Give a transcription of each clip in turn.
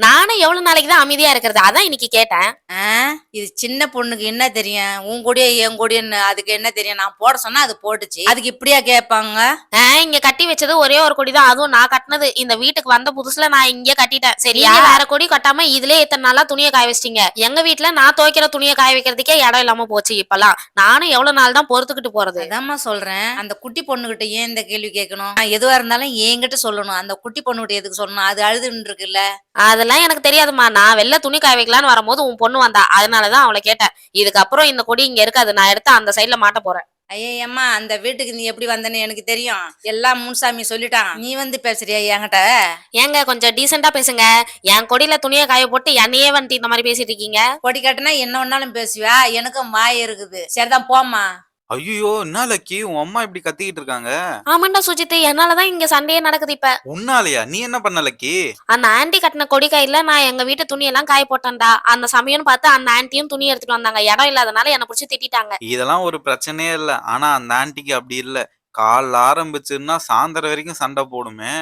நானும் எவ்வளவு நாளைக்கு தான் அமைதியா இருக்கிறது? அதான் இன்னைக்கு கேட்டேன். ஆ, இது சின்ன பொண்ணுக்கு என்ன தெரியும்? உன் கூடயே என் கூடயேன்னு அதுக்கு என்ன தெரியும்? நான் போட சொன்னா அது போட்டுச்சு. அதுக்கு இப்படியா கேட்பாங்க? இங்க கட்டி வச்சது ஒரே ஒரு கொடி தான். அதுவும் நான் கட்டினது. இந்த வீட்டுக்கு வந்த புதுசுல நான் இங்கே கட்டிட்டேன். சரியா? வேற கொடி கட்டாம இதுலயே இத்தனை நாளா துணியை காய வச்சிட்டீங்க. எங்க வீட்டுல நான் துவைக்கிற துணியை காய வைக்கிறதுக்கே இடம் இல்லாம போச்சு இப்பெல்லாம். நானும் எவ்வளவு நாள் தான் பொறுத்துக்கிட்டு போறது? அதாம்மா சொல்றேன். அந்த குட்டி பொண்ணுகிட்ட ஏன் இந்த கேள்வி கேட்கணும்? எதுவா இருந்தாலும் என்கிட்ட சொல்லணும். அந்த குட்டி பொண்ணுகிட்ட எதுக்கு சொல்லணும்? அது அழுதுன்னு இருக்குல்ல. அதெல்லாம் எனக்கு தெரியாதுமா. நான் வெளில துணி காய வைக்கலான்னு வரும்போது உன் பொண்ணு வந்தா. அதனாலதான் அவளை கேட்டேன். இதுக்கப்புறம் இந்த கொடி இங்க இருக்காது. நான் எடுத்து அந்த சைட்ல மாட்ட போறேன். ஐயம்மா, அந்த வீட்டுக்கு நீ எப்படி வந்தன்னு எனக்கு தெரியும். எல்லாம் முன்சாமி சொல்லிட்டான். நீ வந்து பேசுறியா என்கிட்ட? ஏங்க கொஞ்சம் டீசெண்டா பேசுங்க. என் கொடியில துணியை காய போட்டு என்னையே வந்துட்டு இந்த மாதிரி பேசிட்டு இருக்கீங்க. கொடி கட்டினா என்ன ஒன்னாலும் பேசுவியா? எனக்கும் வாய் இருக்குது. சரிதான், போம்மா. ஐயோ! என்ன லக்கி உன் அம்மா இப்படி கத்திக்கிட்டு இருக்காங்க? ஆமாண்டா சுஜித், என்னாலதான் இங்க சண்டையே நடக்குது இப்ப. உன்னாலயா? நீ என்ன பண்ண லக்கி? அந்த ஆன்ட்டி கட்டின கொடி கையில நான் எங்க வீட்டு துணியெல்லாம் காய போட்டேன்டா. அந்த சமயம்னு பார்த்து அந்த ஆன்ட்டியும் துணி எடுத்துட்டு வந்தாங்க. இடம் இல்லாதனால என்ன பிடிச்சி திட்டாங்க. இதெல்லாம் ஒரு பிரச்சனையே இல்ல. ஆனா அந்த ஆன்ட்டிக்கு அப்படி இல்ல. காலைல ஆரம்பிச்சுன்னா சாயந்தரம் வரைக்கும் சண்டை போடுமே.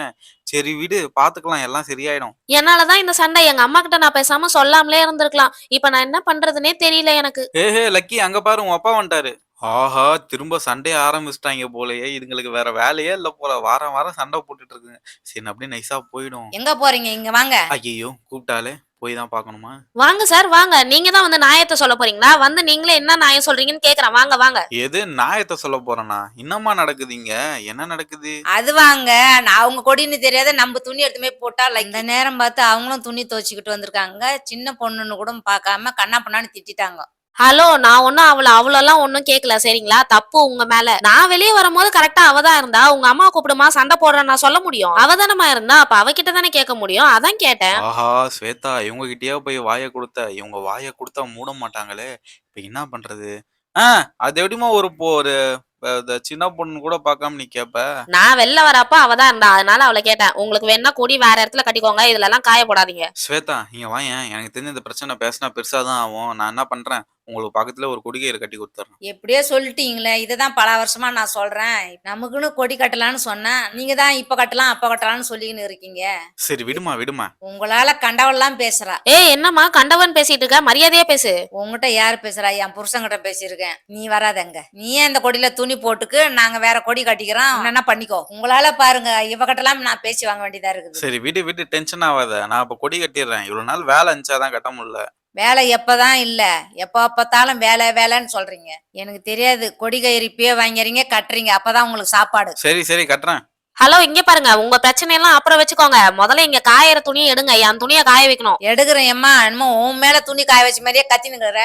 சரி விடு, பாத்துக்கலாம், எல்லாம் சரியாயிடும். என்னாலதான் இந்த சண்டை. எங்க அம்மா கிட்ட நான் பேசாம சொல்லாமலே இருந்திருக்கலாம். இப்ப நான் என்ன பண்றதுன்னே தெரியல எனக்கு. ஹே லக்கி, அங்க பாரு உன் அப்பா வந்துட்டாரு. ஆஹா! திரும்ப சண்டைய ஆரம்பிச்சுட்டாங்க போலயே. இதுங்களுக்கு வேற வேலையே இல்ல போல. வாரம் வாரம் சண்டை போட்டுட்டு இருக்குங்க. சரி அப்படியே நைஸா போயிடும். எங்க போறீங்க? இங்க வாங்க. ஐயையோ! கூப்பிட்டாலே போய் தான் பாக்கணுமா? வாங்க சார் வாங்க. நீங்க தான் வந்து நியாயத்தை சொல்ல போறீங்களா? வந்து நீங்களே என்ன நியாயம் சொல்றீங்கன்னு கேக்குறேன். வாங்க வாங்க. எது நியாயத்தை சொல்ல போறேனா? என்னம்மா நடக்குது இங்க? என்ன நடக்குது? அது வாங்க. நான் அவங்க கொடின்னு தெரியாத நம்ம துணி எடுத்துமே போட்டா இந்த நேரம் பார்த்து அவங்களும் துணி துவைச்சுக்கிட்டு வந்திருக்காங்க. சின்ன பொண்ணுன்னு கூட பார்க்காம கண்ணா பண்ணான்னு திட்டிட்டாங்க. ஹலோ, நான் ஒன்னும் அவ்வளோலாம் ஒன்னும் கேட்கல. சரிங்களா? தப்பு உங்க மேல. நான் வெளியே வரும்போது கரெக்டா அவதான் இருந்தா. உங்க அம்மா கூப்பிடுமா சண்டை போடுறேன் நான் சொல்ல முடியும்? அவதானமா இருந்தா. அப்ப அவகிட்ட தானே கேட்க முடியும். அதான் கேட்டேன். ஆஹா! ஸ்வேதா, இவங்க கிட்டயே போய் வாய குடுத்த. இவங்க வாய குடுத்தா மூட மாட்டாங்களே. இப்ப என்ன பண்றது? ஆ, அது எப்படிம்மா ஒரு சின்ன பொண்ணு கூட பார்க்காம நீ கேப்ப? நான் வெளில வரப்ப அவதான் இருந்தா. அதனால அவளை கேட்டேன். உங்களுக்கு வேணா கொடி வேற இடத்துல கட்டிக்கோங்க. இதுல எல்லாம் காய போடாதீங்க. ஸ்வேதா, இங்க வாயேன். எனக்கு தெரிஞ்ச இந்த பிரச்சனை பேசினா பெருசாதான் ஆகும். நான் என்ன பண்றேன், உங்களுக்கு பக்கத்துல ஒரு கொடிக்கயிறு கட்டி குடுத்துறேன். எப்படியோ சொல்லிட்டீங்களே, இதுதான் பல வருஷமா நான் சொல்றேன். நமக்குன்னு கொடி கட்டலான்னு சொன்னேன். நீங்க தான் இப்ப கட்டலாம் அப்ப கட்டலாம்னு சொல்லிக்கின்னு இருக்கீங்க. சரி விடுமா விடுமா. உங்களால கண்டவெல்லாம் பேசுறா. என்னம்மா கண்டவன் பேசிட்டு இருக்க? மரியாதையா பேசு. உங்ககிட்ட யாரு பேசுறா? என் புருஷன்கிட்ட பேசியிருக்கேன். நீ வராதங்க. நீ ஏன் இந்த கொடியில துணி போட்டுக்கு நாங்க வேற கொடி கட்டிக்கிறோம். என்ன பண்ணிக்கோ. உங்களால பாருங்க, இவ கட்டலாம் நான் பேசி வாங்க வேண்டியதா இருக்குது. சரி விடு விடு, டென்ஷன் ஆகாத. நான் இப்ப கொடி கட்டிடுறேன். இவ்வளவு நாள் வேலை இருந்துச்சாதான் கட்ட முடியல. வேலை எப்பதான் இல்ல, எப்ப பார்த்தாலும் வேலை வேலைன்னு சொல்றீங்க. எனக்கு தெரியாது. கொடி கயிறு இப்பயே வாங்கிறீங்க, கட்டுறீங்க. அப்பதான் உங்களுக்கு சாப்பாடு. சரி சரி கட்டுறேன். ஹலோ, இங்க பாருங்க. உங்க பிரச்சனை எல்லாம் அப்புறம் வச்சுக்கோங்க. முதல்ல இங்க காயற துணியை எடுங்க. என் துணியை காய வைக்கணும். எடுக்கிறேன் அம்மா. என்னமோ உன் மேல துணி காய வச்ச மாதிரியே கத்தினுங்கிற.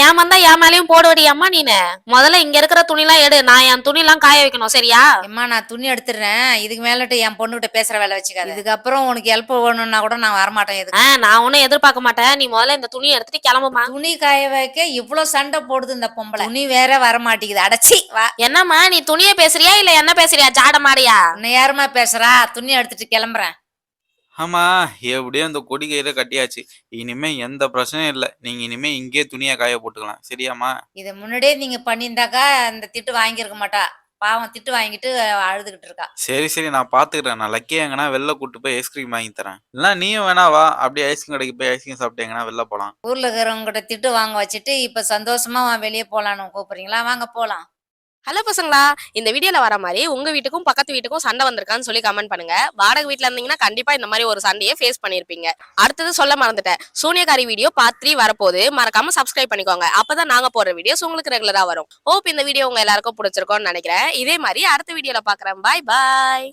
ஏன் வந்தா என் மேலயும் போடுவடி அம்மா நீனு. முதல்ல இங்க இருக்கிற துணி எல்லாம் எடு. நான் என் துணி எல்லாம் காய வைக்கணும். சரியா? அம்மா, நான் துணி எடுத்துடுறேன். இதுக்கு மேலட்டு என் பொண்ணுகிட்ட பேசுற வேலை வச்சுக்காது. இதுக்கப்புறம் உனக்கு ஹெல்ப் வேணும்னா கூட நான் வரமாட்டேன். எதுக்கு? நான் ஒன்னும் எதிர்பார்க்க மாட்டேன். நீ முதல்ல இந்த துணியை எடுத்துட்டு கிளம்புமா. துணி காய வைக்க இவ்வளவு சண்டை போடுது இந்த பொம்பளை. துணி வேற வர மாட்டேங்குது. அடச்சி வா. என்னம்மா நீ துணியை பேசுறியா இல்ல என்ன பேசுறியா? ஜாட மாடியா? உன்னை யாருமா பேசுறா? துணி எடுத்துட்டு கிளம்புறேன். ஆமா, எப்படியோ அந்த கொடி கயிறை கட்டியாச்சு. இனிமே எந்த பிரச்சனையும் இல்ல. நீங்க இனிமே இங்கே துணியை காய போட்டுக்கலாம். சரியாமா? இதை முன்னாடியே நீங்க பண்ணியிருந்தாக்கா இந்த திட்டு வாங்கியிருக்க மாட்டா. பாவம், திட்டு வாங்கிட்டு அழுதுகிட்டு இருக்கா. சரி சரி, நான் பாத்துக்கிறேன். நான் லக்கி எங்கன்னா வெளில கூட்டு போய் ஐஸ்கிரீம் வாங்கி தரேன். இல்ல நீயும் வேணா வா. அப்படியே ஐஸ்கிரீம் கடைக்கு போய் ஐஸ்கிரீம் சாப்பிட்டு எங்கன்னா வெளில போலாம். ஊர்ல இருக்கிறவங்க கிட்ட திட்டு வாங்க வச்சுட்டு இப்ப சந்தோஷமா வெளியே போலான்னு கூப்பிடுறீங்களா? வாங்க போலாம். ஹலோ பசங்களா, இந்த வீடியோல வர மாதிரி உங்க வீட்டுக்கும் பக்கத்து வீட்டுக்கும் சண்டை வந்திருக்கான்னு சொல்லி கமெண்ட் பண்ணுங்க. வாடகை வீட்டுல இருந்தீங்கன்னா கண்டிப்பா இந்த மாதிரி ஒரு சண்டையை ஃபேஸ் பண்ணிருப்பீங்க. அடுத்தது சொல்ல மறந்துட்டேன், சூனியக்காரி வீடியோ பார்ட் 3 வரப்போது. மறக்காம சப்ஸ்கிரைப் பண்ணிக்கோங்க. அப்பதான் நாங்க போடுற வீடியோஸ் உங்களுக்கு ரெகுலரா வரும். ஹோப் இந்த வீடியோ உங்க எல்லாருக்கும் பிடிச்சிருக்கோம்னு நினைக்கிறேன். இதே மாதிரி அடுத்த வீடியோல பாக்குறேன். பாய் பாய்.